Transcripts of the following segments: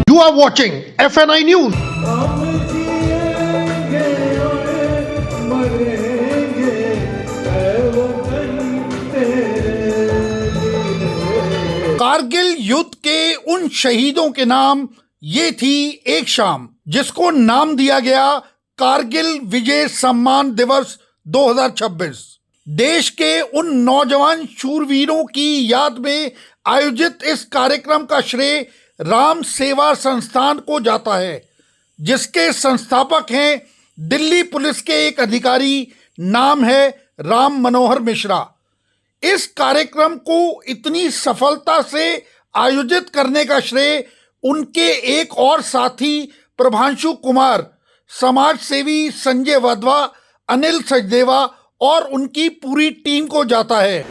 You are watching FNI News. हम जिएंगे और मरेंगे ऐ वतन तेरे लिए। कारगिल युद्ध के उन शहीदों के नाम ये थी एक शाम जिसको नाम दिया गया कारगिल विजय सम्मान दिवस 2026। देश के उन नौजवान शूरवीरों की याद में आयोजित इस कार्यक्रम का श्रेय राम सेवा संस्थान को जाता है, जिसके संस्थापक हैं दिल्ली पुलिस के एक अधिकारी, नाम है राम मनोहर मिश्रा। इस कार्यक्रम को इतनी सफलता से आयोजित करने का श्रेय उनके एक और साथी प्रभांशु कुमार, समाज सेवी संजय वाधवा, अनिल सचदेवा और उनकी पूरी टीम को जाता है।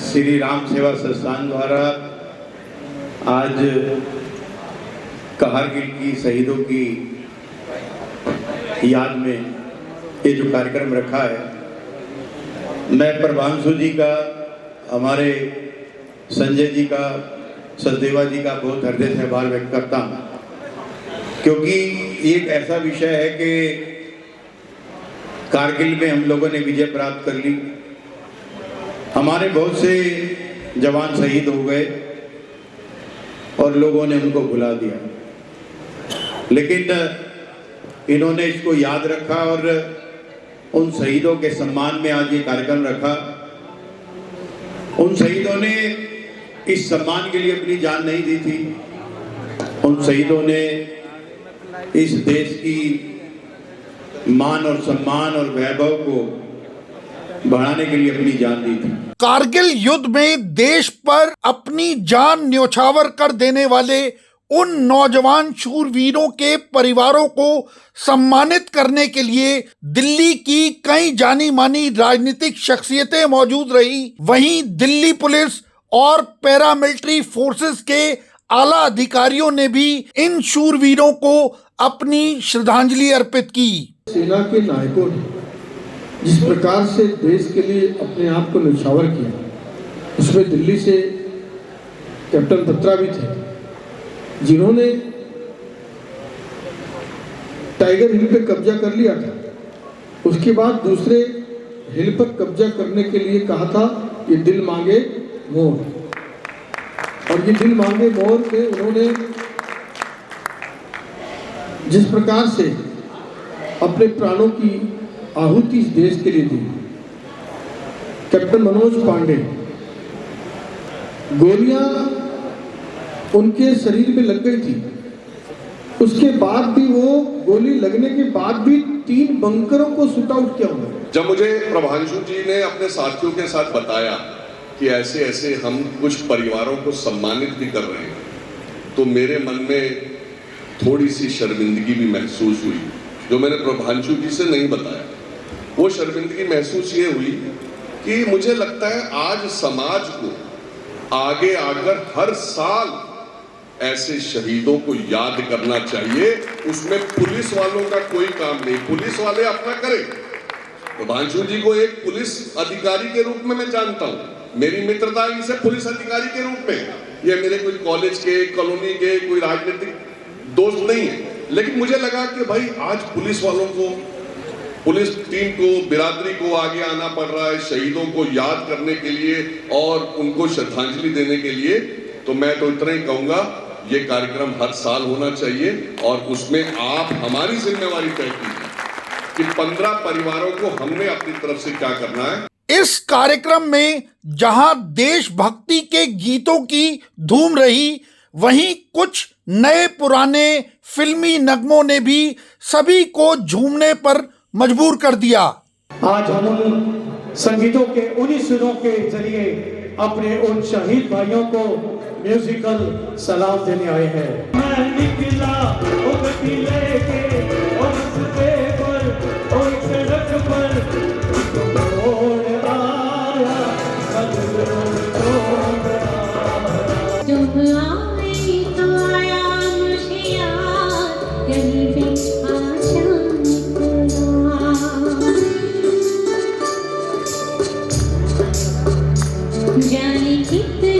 श्री राम सेवा संस्थान द्वारा आज कारगिल की शहीदों की याद में ये जो कार्यक्रम रखा है, मैं प्रभांशु जी का, हमारे संजय जी का, सचदेवा जी का बहुत हृदय से आभार व्यक्त करता हूँ, क्योंकि एक ऐसा विषय है कि कारगिल में हम लोगों ने विजय प्राप्त कर ली। हमारे बहुत से जवान शहीद हो गए और लोगों ने उनको भुला दिया, लेकिन इन्होंने इसको याद रखा और उन शहीदों के सम्मान में आज ये कार्यक्रम रखा। उन शहीदों ने इस सम्मान के लिए अपनी जान नहीं दी थी। उन शहीदों ने इस देश की मान और सम्मान और वैभव को बढ़ाने के लिए अपनी जान दी थी। कारगिल युद्ध में देश पर अपनी जान न्योछावर कर देने वाले उन नौजवान शूरवीरों के परिवारों को सम्मानित करने के लिए दिल्ली की कई जानी मानी राजनीतिक शख्सियतें मौजूद रही। वहीं दिल्ली पुलिस और पैरामिलिट्री फोर्सेस के आला अधिकारियों ने भी इन शूरवीरों को अपनी श्रद्धांजलि अर्पित की। सेना के नायकों ने जिस प्रकार से देश के लिए अपने आप को न्यौछावर किया, उसमें दिल्ली से कैप्टन बत्रा भी थे, जिन्होंने टाइगर हिल पे कब्जा कर लिया था। उसके बाद दूसरे हिल पर कब्जा करने के लिए कहा था, ये दिल मांगे मोर, और ये दिल मांगे मोर में उन्होंने जिस प्रकार से अपने प्राणों की आहुति इस देश के लिए दी। कैप्टन मनोज पांडे, गोलियां उनके शरीर में लग गई थी, उसके बाद भी वो गोली लगने के बाद भी 3 बंकरों को शूट आउट किया उन्होंने। जब मुझे प्रभांशु जी ने अपने साथियों के साथ बताया कि ऐसे ऐसे हम कुछ परिवारों को सम्मानित भी कर रहे हैं, तो मेरे मन में थोड़ी सी शर्मिंदगी भी महसूस हुई, जो मैंने प्रभांशु जी से नहीं बताया। वो शर्मिंदगी महसूस ये हुई कि मुझे लगता है आज समाज को आगे आकर हर साल ऐसे शहीदों को याद करना चाहिए। उसमें पुलिस वालों का कोई काम नहीं, पुलिस वाले अपना करें। प्रभांशु जी को एक पुलिस अधिकारी के रूप में मैं जानता हूं, मेरी मित्रता इनसे पुलिस अधिकारी के रूप में, ये मेरे कोई कॉलेज के, कॉलोनी के कोई राजनीतिक दोस्त नहीं है। लेकिन मुझे लगा कि भाई आज पुलिस वालों को, पुलिस टीम को, बिरादरी को आगे आना पड़ रहा है शहीदों को याद करने के लिए और उनको श्रद्धांजलि देने के लिए। तो मैं तो इतना ही कहूंगा, ये कार्यक्रम हर साल होना चाहिए और उसमें आप हमारी जिम्मेवारी तय कीजिए कि 15 परिवारों को हमने अपनी तरफ से क्या करना है। इस कार्यक्रम में जहां देशभक्ति के गीतों की धूम रही, वहीं कुछ नए पुराने फिल्मी नगमों ने भी सभी को झूमने पर मजबूर कर दिया। आज हम उन संगीतों के, उन्हीं सुरों के जरिए अपने उन शहीद भाइयों को म्यूजिकल सलाम देने आए हैं। मैं निकला उगती लेके और रस्ते पर और सड़क पर दौड़ आया, जब आई तो आया मुझे याद, कहीं भी आशाएं खुदा, जाने कितने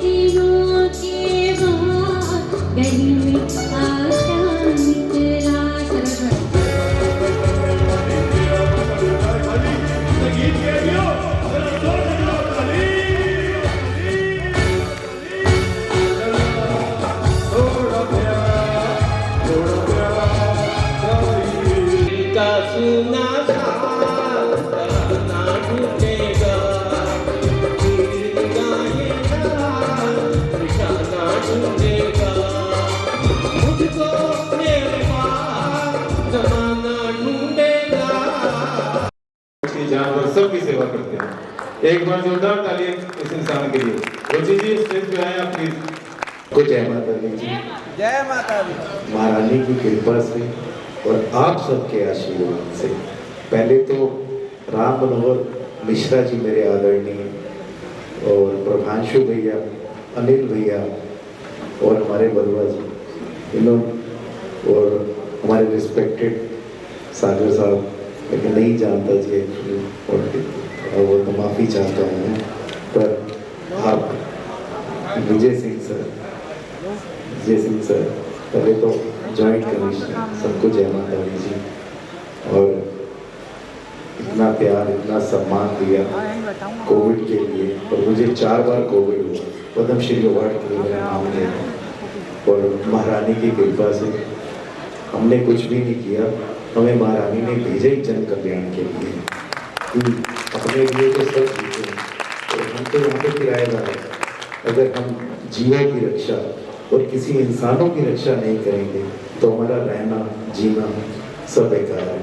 दिनों के बाद कहीं भी एक बार जोरदार ताली इस इंसान के लिए। रुचि जी स्टेज पे आए आप प्लीज। को जय माता दी जी। जय माता दी। महारानी की कृपा से और आप सबके आशीर्वाद से पहले तो राम मनोहर मिश्रा जी मेरे आदरणीय, और प्रभांशु भैया, अनिल भैया और हमारे बरुआ जी, इन्होंने, और हमारे रिस्पेक्टेड सागर साहब, लेकिन नहीं जानता जी एक्चुअली, और वो तो माफ़ी चाहता हूँ मैं, पर आप विजय सिंह सर पहले तो जॉइंट कमिश्नर, सबको जय माता दी जी। और इतना प्यार, इतना सम्मान दिया कोविड के लिए, और मुझे 4 बार कोविड हुआ, पद्मश्री अवार्ड के लिए मेरा नाम लिया, और महारानी की कृपा से हमने कुछ भी नहीं किया, हमें महारानी ने भेजा ही जन कल्याण के लिए, कि अपने लिए तो सब जीते हैं, और हम तो यहाँ पे किराएदार हैं। अगर हम जीवों की रक्षा और किसी इंसानों की रक्षा नहीं करेंगे तो हमारा रहना जीना सब बेकार है।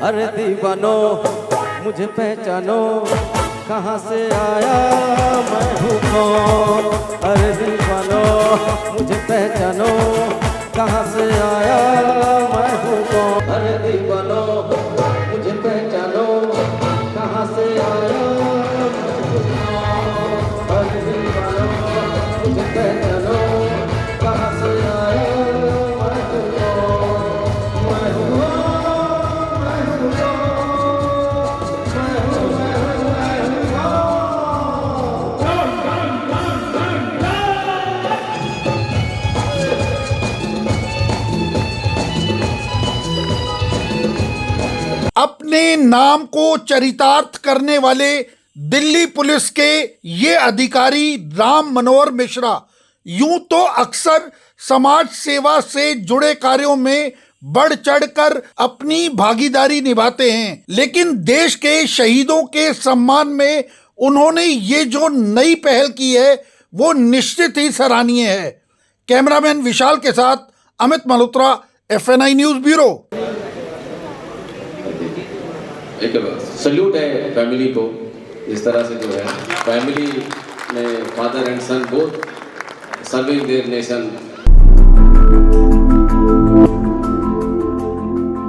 अरे दीवानो मुझे पहचानो, कहाँ से आया मैं हूँ कौन। अरे दीवानो मुझे पहचानो, कहाँ से आया मैं हूँ कौन। अरे दीवानो मुझे पहचानो, कहाँ से आया मैं हूँ कौन। अरे दीवानो मुझे पहचानो, कहाँ से आया मैं हूँ कौन। मैं हूँ अपने नाम को चरितार्थ करने वाले दिल्ली पुलिस के ये अधिकारी राम मनोहर मिश्रा यूं तो अक्सर समाज सेवा से जुड़े कार्यों में बढ़ चढ़कर अपनी भागीदारी निभाते हैं, लेकिन देश के शहीदों के सम्मान में उन्होंने ये जो नई पहल की है वो निश्चित ही सराहनीय है। कैमरामैन विशाल के साथ Amit Malhotra, FNI news bureau. एक सल्यूट है फैमिली को, इस तरह से जो है फैमिली में father and son both serving their nation